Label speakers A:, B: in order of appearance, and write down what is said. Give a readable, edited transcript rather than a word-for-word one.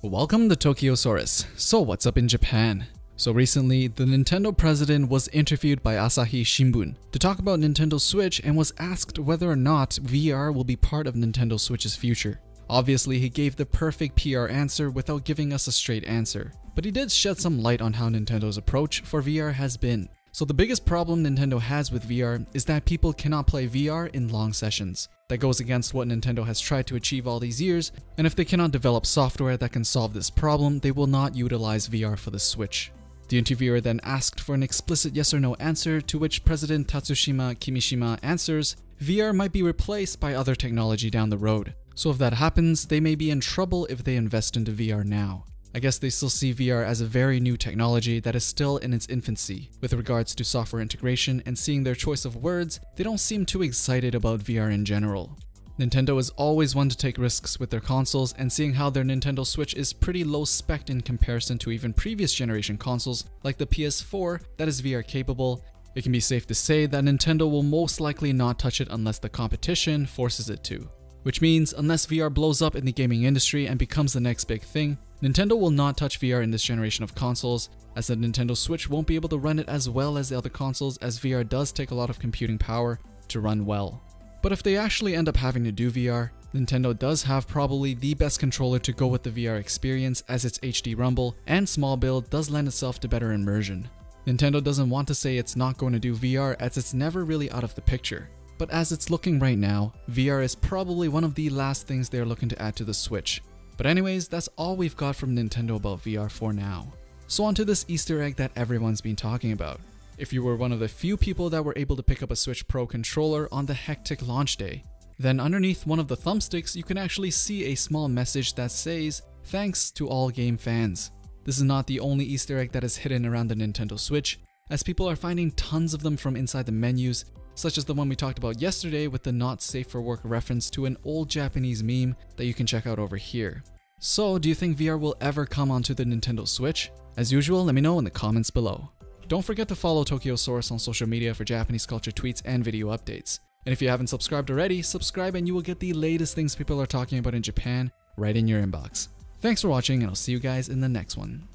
A: Welcome to Tokyosaurus. So what's up in Japan? So recently, the Nintendo president was interviewed by Asahi Shinbun to talk about Nintendo Switch and was asked whether or not VR will be part of Nintendo Switch's future. Obviously, he gave the perfect PR answer without giving us a straight answer, but he did shed some light on how Nintendo's approach for VR has been. So the biggest problem Nintendo has with VR is that people cannot play VR in long sessions. That goes against what Nintendo has tried to achieve all these years, and if they cannot develop software that can solve this problem, they will not utilize VR for the Switch. The interviewer then asked for an explicit yes or no answer, to which President Tatsushima Kimishima answers, VR might be replaced by other technology down the road. So if that happens, they may be in trouble if they invest into VR now. I guess they still see VR as a very new technology that is still in its infancy. With regards to software integration and seeing their choice of words, they don't seem too excited about VR in general. Nintendo is always one to take risks with their consoles, and seeing how their Nintendo Switch is pretty low spec in comparison to even previous generation consoles like the PS4 that is VR capable, it can be safe to say that Nintendo will most likely not touch it unless the competition forces it to. Which means, unless VR blows up in the gaming industry and becomes the next big thing, Nintendo will not touch VR in this generation of consoles, as the Nintendo Switch won't be able to run it as well as the other consoles, as VR does take a lot of computing power to run well. But if they actually end up having to do VR, Nintendo does have probably the best controller to go with the VR experience, as its HD rumble and small build does lend itself to better immersion. Nintendo doesn't want to say it's not going to do VR, as it's never really out of the picture. But as it's looking right now, VR is probably one of the last things they're looking to add to the Switch. But anyways, that's all we've got from Nintendo about VR for now. So on to this Easter egg that everyone's been talking about. If you were one of the few people that were able to pick up a Switch Pro controller on the hectic launch day, then underneath one of the thumbsticks you can actually see a small message that says, "Thanks to all game fans." This is not the only Easter egg that is hidden around the Nintendo Switch, as people are finding tons of them from inside the menus, such as the one we talked about yesterday with the not safe for work reference to an old Japanese meme that you can check out over here. So, do you think VR will ever come onto the Nintendo Switch? As usual, let me know in the comments below. Don't forget to follow Tokyosaurus on social media for Japanese culture tweets and video updates. And if you haven't subscribed already, subscribe and you will get the latest things people are talking about in Japan right in your inbox. Thanks for watching, and I'll see you guys in the next one.